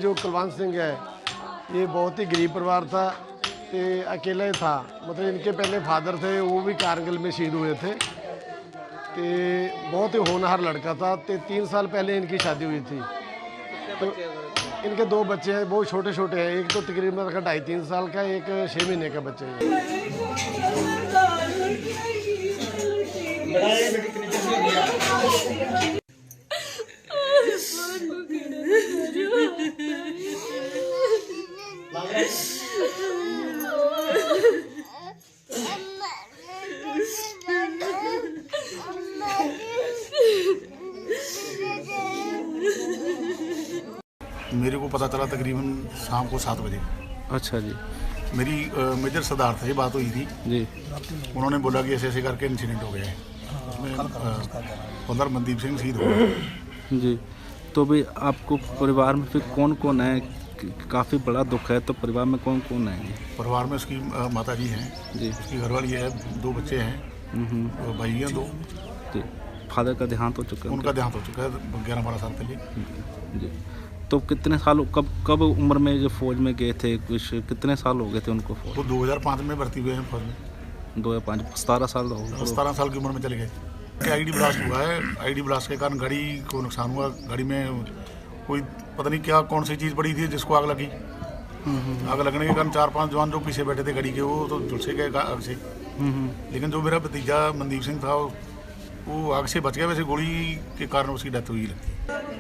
जो कुलवंत सिंह है ये बहुत ही गरीब परिवार था, तो अकेला ही था। मतलब इनके पहले फादर थे, वो भी कारगिल में शहीद हुए थे। तो बहुत ही होनहार लड़का था। तो 3 साल पहले इनकी शादी हुई थी। तो इनके 2 बच्चे हैं, बहुत छोटे छोटे हैं। एक तो तकरीबन 2.5-3 साल का, एक 6 महीने का बच्चा है। मेरे को पता चला तकरीबन शाम को 7 बजे। अच्छा जी। मेरी मेजर सरदार से बात हुई थी जी। उन्होंने बोला कि ऐसे ऐसे करके इंसिडेंट हो गया है, उसमें फौजदार मनदीप सिंह शहीद हो गए। जी। तो भाई आपको परिवार में फिर कौन कौन है? काफ़ी बड़ा दुख है, तो परिवार में कौन कौन है? परिवार में उसकी माता जी हैं जी। उसकी घरवाली है, 2 बच्चे हैं, भाई हैं 2। जी। फादर का देहांत हो चुका है? उनका देहांत हो चुका है 11-12 साल पहले। जी। तो कितने साल, कब उम्र में जो फौज में गए थे, कुछ कितने साल हो गए थे उनको फौज? वो 2005 में भर्ती हुए हैं फौज में। 2005, 17 साल हो गए। 17 साल की उम्र में चले गए। आईडी ब्लास्ट हुआ है, आईडी ब्लास्ट के कारण गाड़ी को नुकसान हुआ। गाड़ी में कोई पता नहीं क्या कौन सी चीज़ पड़ी थी जिसको आग लगी। आग लगने के कारण 4-5 जवान जो पीछे बैठे थे गाड़ी के, वो तो झुलसे गए आग से। लेकिन जो मेरा भतीजा मनदीप सिंह था वो आग से बच गया। वैसे गोली के कारण उसकी डेथ हुई लगती है।